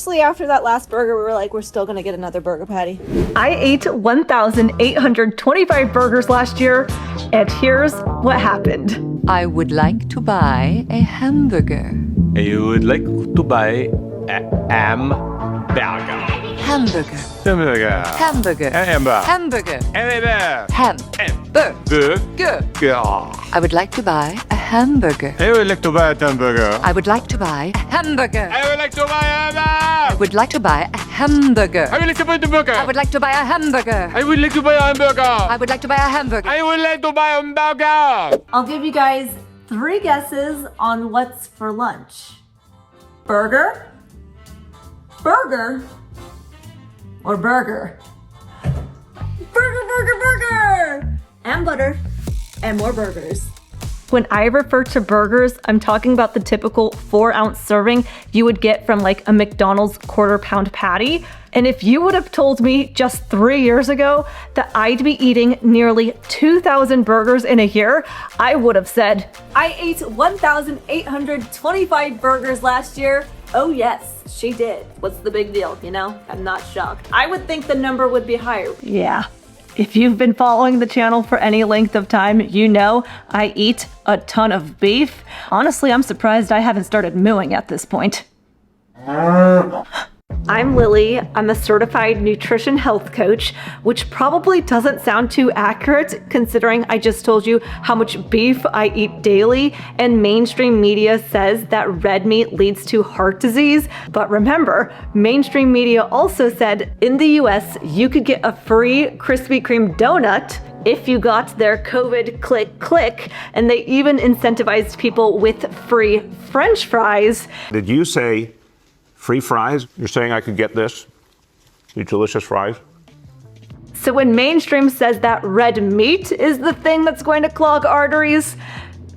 seriously, after that last burger, we were like, we're still gonna get another burger patty. I ate 1,825 burgers last year, and here's what happened. I would like to buy a hamburger. You would like to buy a hamburger. Hamburger. Hamburger. Hamburger. Hamburger. Hamburger. Hamburger. Hamburger. Hamburger. I would like to buy a hamburger. I would like to buy a hamburger. I would like to buy a hamburger. I would like to buy a I would like to buy a hamburger. I would like to buy the burger. I would like to buy a hamburger. I would like to buy a hamburger. I would like to buy a hamburger. I would like to buy a hamburger. I'll give you guys 3 guesses on what's for lunch. Burger, burger, or burger. Burger, burger, burger! And butter, and more burgers. When I refer to burgers, I'm talking about the typical 4-ounce serving you would get from like a McDonald's quarter-pound patty. And if you would have told me just 3 years ago that I'd be eating nearly 2,000 burgers in a year, I would have said, I ate 1,825 burgers last year. Oh yes, she did. What's the big deal, you know? I'm not shocked. I would think the number would be higher. yeah. If you've been following the channel for any length of time, you know I eat a ton of beef. Honestly, I'm surprised I haven't started mooing at this point. I'm Lillie. I'm a certified nutrition health coach, which probably doesn't sound too accurate considering I just told you how much beef I eat daily, and mainstream media says that red meat leads to heart disease. But remember, mainstream media also said in the US you could get a free Krispy Kreme donut if you got their COVID click, and they even incentivized people with free French fries. Did you say free fries? You're saying I could get this? These delicious fries? So when mainstream says that red meat is the thing that's going to clog arteries,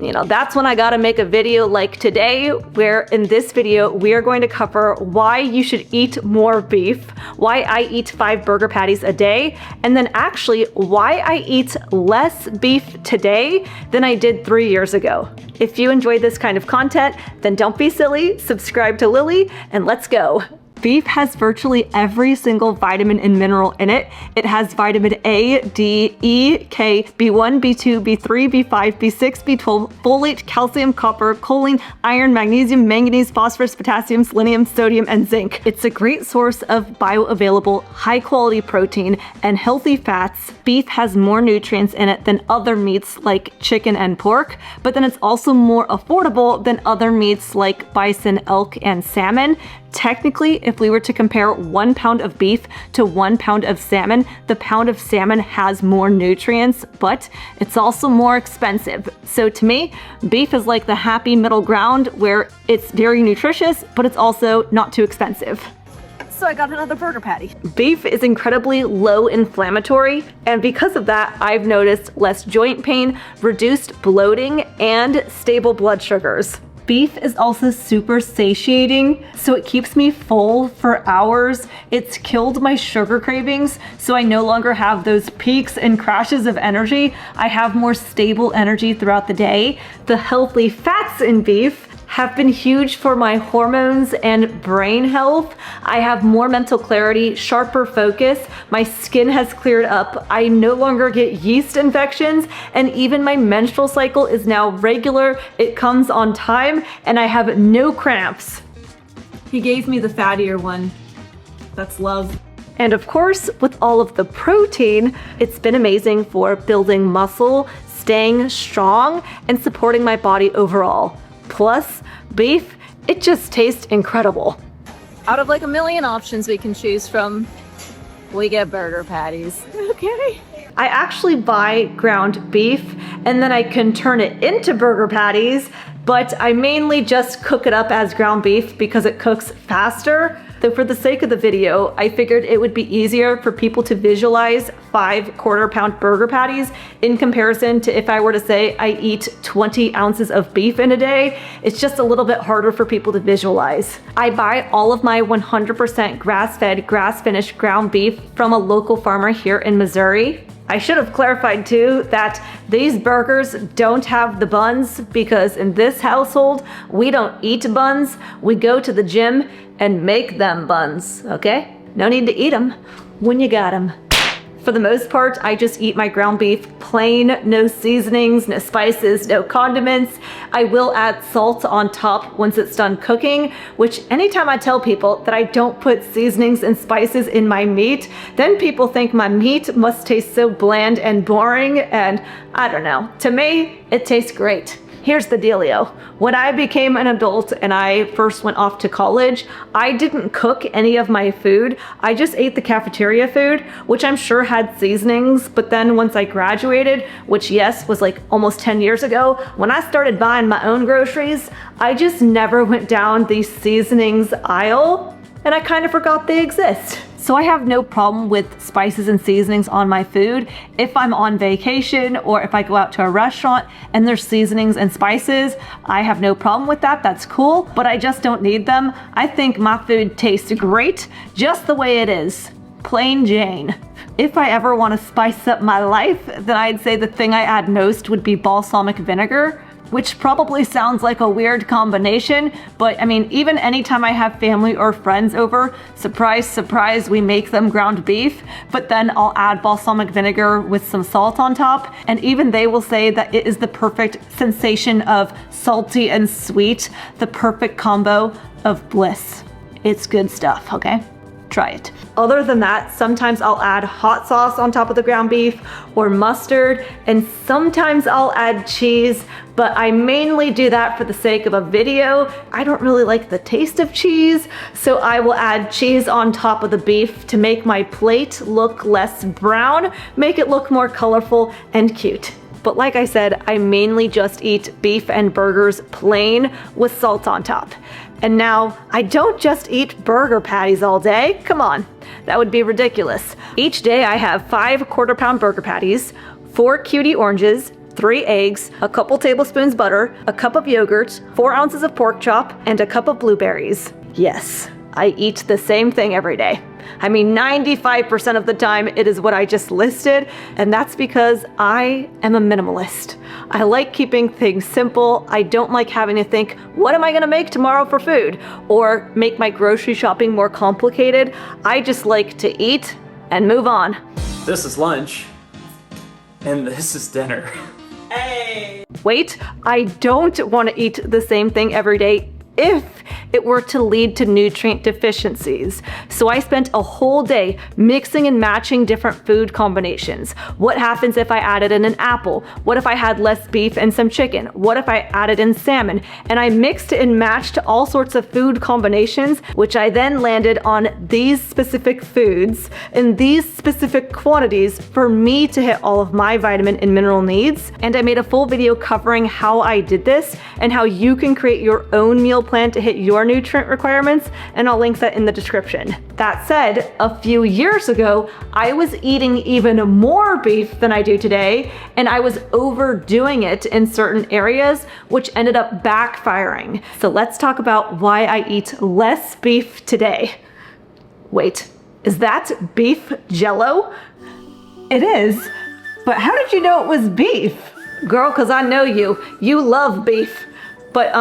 you know, that's when I gotta make a video like today, where in this video, we are going to cover why you should eat more beef, why I eat 5 burger patties a day, and then actually why I eat less beef today than I did 3 years ago. If you enjoyed this kind of content, then don't be silly, subscribe to Lillie, and let's go. Beef has virtually every single vitamin and mineral in it. It has vitamin A, D, E, K, B1, B2, B3, B5, B6, B12, folate, calcium, copper, choline, iron, magnesium, manganese, phosphorus, potassium, selenium, sodium, and zinc. It's a great source of bioavailable, high-quality protein and healthy fats. Beef has more nutrients in it than other meats like chicken and pork, but then it's also more affordable than other meats like bison, elk, and salmon. Technically, if we were to compare 1 pound of beef to 1 pound of salmon, the pound of salmon has more nutrients, but it's also more expensive. So to me, beef is like the happy middle ground where it's very nutritious, but it's also not too expensive. So I got another burger patty. Beef is incredibly low inflammatory, and because of that, I've noticed less joint pain, reduced bloating, and stable blood sugars. Beef is also super satiating, so it keeps me full for hours. It's killed my sugar cravings, so I no longer have those peaks and crashes of energy. I have more stable energy throughout the day. The healthy fats in beef have been huge for my hormones and brain health. I have more mental clarity, sharper focus, my skin has cleared up, I no longer get yeast infections, and even my menstrual cycle is now regular, it comes on time, and I have no cramps. He gave me the fattier one. That's love. And of course, with all of the protein, it's been amazing for building muscle, staying strong, and supporting my body overall. Plus, beef, it just tastes incredible. Out of like a million options we can choose from, we get burger patties. Okay. I actually buy ground beef and then I can turn it into burger patties, but I mainly just cook it up as ground beef because it cooks faster. Though for the sake of the video, I figured it would be easier for people to visualize 5 quarter-pound burger patties in comparison to if I were to say I eat 20 ounces of beef in a day. It's just a little bit harder for people to visualize. I buy all of my 100% grass-fed, grass-finished ground beef from a local farmer here in Missouri. I should have clarified too that these burgers don't have the buns because in this household, we don't eat buns. We go to the gym and make them buns, okay? No need to eat them when you got them. For the most part, I just eat my ground beef plain, no seasonings, no spices, no condiments. I will add salt on top once it's done cooking, which anytime I tell people that I don't put seasonings and spices in my meat, then people think my meat must taste so bland and boring, and I don't know. To me, it tastes great. Here's the dealio. When I became an adult and I first went off to college, I didn't cook any of my food. I just ate the cafeteria food, which I'm sure had seasonings. But then once I graduated, which yes, was like almost 10 years ago, when I started buying my own groceries, I just never went down the seasonings aisle and I kind of forgot they exist. So I have no problem with spices and seasonings on my food. If I'm on vacation or if I go out to a restaurant and there's seasonings and spices, I have no problem with that. That's cool, but I just don't need them. I think my food tastes great just the way it is. Plain Jane. If I ever want to spice up my life, then I'd say the thing I add most would be balsamic vinegar, which probably sounds like a weird combination, but I mean, even anytime I have family or friends over, surprise, surprise, we make them ground beef, but then I'll add balsamic vinegar with some salt on top, and even they will say that it is the perfect sensation of salty and sweet, the perfect combo of bliss. It's good stuff, okay? Try it. Other than that, sometimes I'll add hot sauce on top of the ground beef or mustard, and sometimes I'll add cheese, but I mainly do that for the sake of a video. I don't really like the taste of cheese, so I will add cheese on top of the beef to make my plate look less brown, make it look more colorful and cute. But like I said, I mainly just eat beef and burgers plain with salt on top. And now, I don't just eat burger patties all day. Come on, that would be ridiculous. Each day I have 5 quarter-pound burger patties, 4 cutie oranges, 3 eggs, a couple tablespoons butter, a cup of yogurt, 4 ounces of pork chop, and a cup of blueberries. Yes, I eat the same thing every day. I mean, 95% of the time it is what I just listed, and that's because I am a minimalist. I like keeping things simple. I don't like having to think, what am I gonna make tomorrow for food? Or make my grocery shopping more complicated. I just like to eat and move on. This is lunch, and this is dinner. Wait, I don't want to eat the same thing every day if it were to lead to nutrient deficiencies. So I spent a whole day mixing and matching different food combinations. What happens if I added in an apple? What if I had less beef and some chicken? What if I added in salmon? And I mixed and matched all sorts of food combinations, which I then landed on these specific foods in these specific quantities for me to hit all of my vitamin and mineral needs. And I made a full video covering how I did this and how you can create your own meal plan to hit your nutrient requirements, and I'll link that in the description. That said, a few years ago, I was eating even more beef than I do today, and I was overdoing it in certain areas, which ended up backfiring. So let's talk about why I eat less beef today. Wait, is that beef jello? It is, but how did you know it was beef? Girl, 'cause I know you. You love beef. But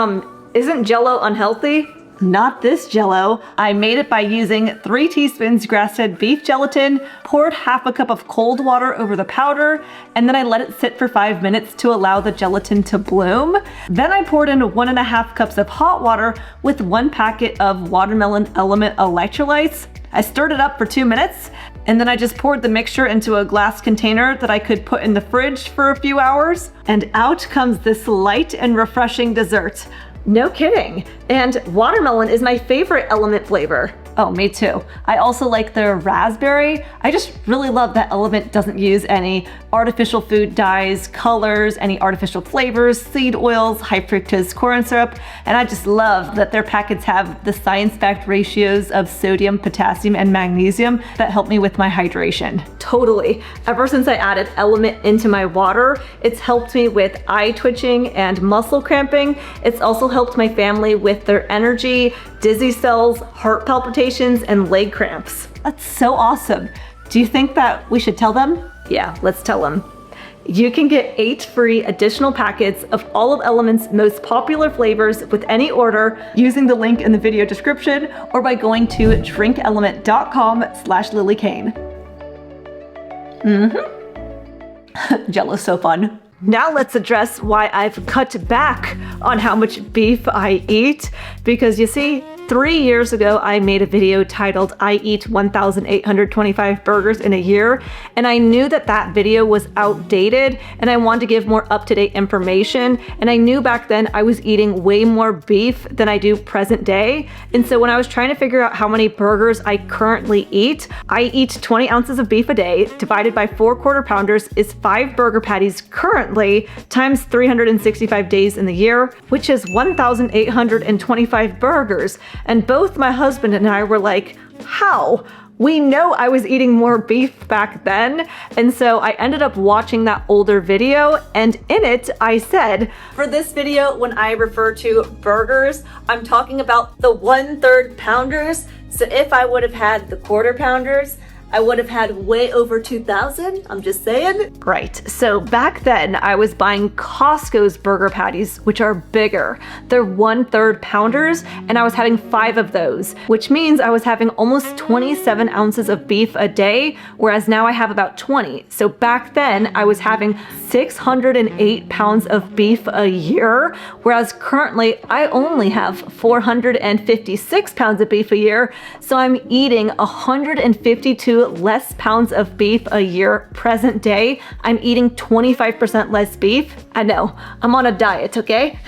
isn't jello unhealthy? Not this jello. I made it by using 3 teaspoons grass-fed beef gelatin, poured half a cup of cold water over the powder, and then I let it sit for 5 minutes to allow the gelatin to bloom. Then I poured in 1.5 cups of hot water with 1 packet of watermelon element electrolytes. I stirred it up for 2 minutes, and then I just poured the mixture into a glass container that I could put in the fridge for a few hours, and out comes this light and refreshing dessert. No kidding. And watermelon is my favorite element flavor. Oh, me too. I also like the raspberry. I just really love that Element doesn't use any artificial food dyes, colors, any artificial flavors, seed oils, high fructose corn syrup, and I just love that their packets have the science-backed ratios of sodium, potassium, and magnesium that help me with my hydration. Totally. Ever since I added Element into my water, it's helped me with eye twitching and muscle cramping. It's also helped my family with their energy, dizzy spells, heart palpitations, and leg cramps. That's so awesome. Do you think that we should tell them? Yeah, let's tell them. You can get 8 free additional packets of all of Element's most popular flavors with any order using the link in the video description or by going to drinkelement.com/LillieKane. Jello's so fun. Now let's address why I've cut back on how much beef I eat, because you see, 3 years ago, I made a video titled I Eat 1,825 Burgers in a Year, and I knew that that video was outdated and I wanted to give more up-to-date information, and I knew back then I was eating way more beef than I do present day. And so when I was trying to figure out how many burgers I currently eat, I eat 20 ounces of beef a day, divided by 4 quarter pounders is 5 burger patties currently, times 365 days in the year, which is 1,825 burgers. And both my husband and I were like, how? We know I was eating more beef back then. And so I ended up watching that older video, and in it I said, For this video, when I refer to burgers, I'm talking about the 1/3 pounders. So if I would have had the quarter pounders, I would have had way over 2,000. I'm just saying. right, so back then I was buying Costco's burger patties, which are bigger. They're 1/3 pounders, and I was having 5 of those, which means I was having almost 27 ounces of beef a day, whereas now I have about 20. So back then I was having 608 pounds of beef a year, whereas currently I only have 456 pounds of beef a year. So I'm eating 152 less pounds of beef a year present day. I'm eating 25% less beef. I know, I'm on a diet, okay?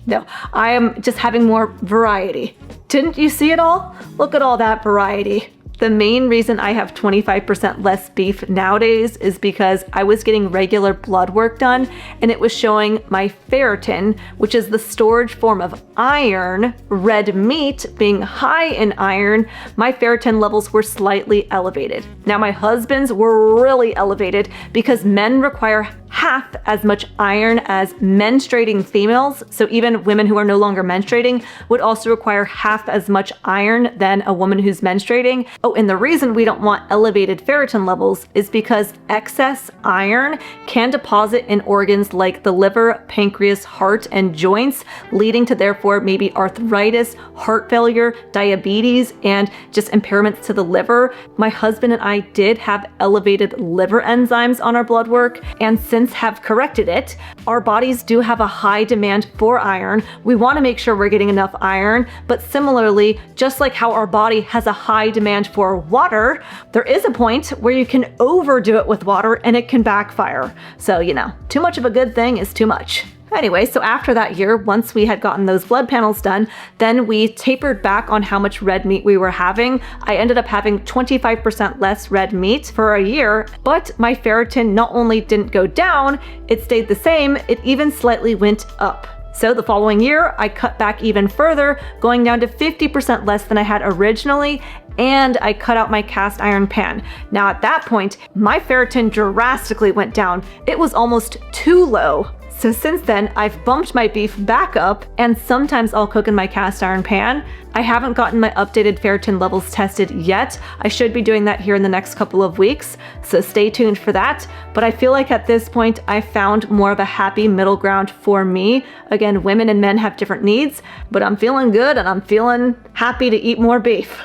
No, I am just having more variety. Didn't you see it all? Look at all that variety. The main reason I have 25% less beef nowadays is because I was getting regular blood work done, and it was showing my ferritin, which is the storage form of iron, red meat being high in iron. My ferritin levels were slightly elevated. Now my husband's were really elevated because men require half as much iron as menstruating females. So even women who are no longer menstruating would also require half as much iron than a woman who's menstruating. Oh, and the reason we don't want elevated ferritin levels is because excess iron can deposit in organs like the liver, pancreas, heart, and joints, leading to therefore maybe arthritis, heart failure, diabetes, and just impairments to the liver. My husband and I did have elevated liver enzymes on our blood work, and since have corrected it, our bodies do have a high demand for iron. We want to make sure we're getting enough iron, but similarly, just like how our body has a high demand for water, there is a point where you can overdo it with water and it can backfire. So, you know, too much of a good thing is too much. Anyway, so after that year, once we had gotten those blood panels done, then we tapered back on how much red meat we were having. I ended up having 25% less red meat for a year, but my ferritin not only didn't go down, it stayed the same, it even slightly went up. So the following year, I cut back even further, going down to 50% less than I had originally, and I cut out my cast iron pan. Now at that point, my ferritin drastically went down. It was almost too low. So since then, I've bumped my beef back up, and sometimes I'll cook in my cast iron pan. I haven't gotten my updated ferritin levels tested yet. I should be doing that here in the next couple of weeks, so stay tuned for that. But I feel like at this point, I found more of a happy middle ground for me. Again, women and men have different needs, but I'm feeling good and I'm feeling happy to eat more beef.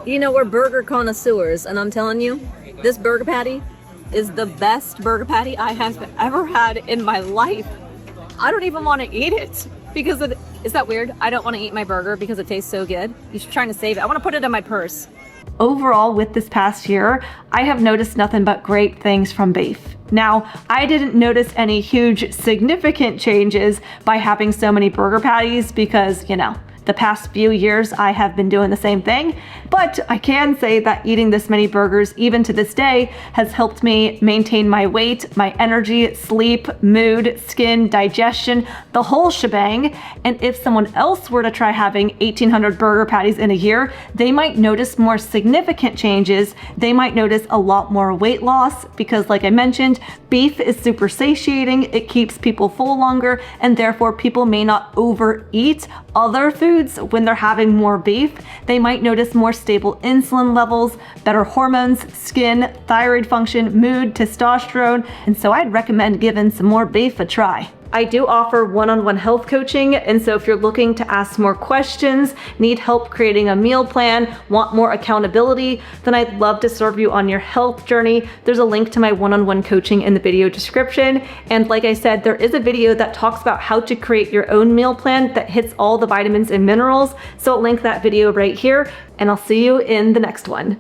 You know, we're burger connoisseurs, and I'm telling you, this burger patty is the best burger patty I have ever had in my life. I don't even want to eat it because is that weird? I don't want to eat my burger because it tastes so good. You're trying to save it. I want to put it in my purse. Overall, with this past year, I have noticed nothing but great things from beef. Now, I didn't notice any huge significant changes by having so many burger patties because, you know, the past few years I have been doing the same thing, but I can say that eating this many burgers, even to this day, has helped me maintain my weight, my energy, sleep, mood, skin, digestion, the whole shebang. And if someone else were to try having 1,800 burger patties in a year, they might notice more significant changes. They might notice a lot more weight loss because, like I mentioned, beef is super satiating, it keeps people full longer, and therefore people may not overeat other foods foods, when they're having more beef, they might notice more stable insulin levels, better hormones, skin, thyroid function, mood, testosterone, and so I'd recommend giving some more beef a try. I do offer one-on-one health coaching, and so if you're looking to ask more questions, need help creating a meal plan, want more accountability, then I'd love to serve you on your health journey. There's a link to my one-on-one coaching in the video description. And like I said, there is a video that talks about how to create your own meal plan that hits all the vitamins and minerals. So I'll link that video right here, and I'll see you in the next one.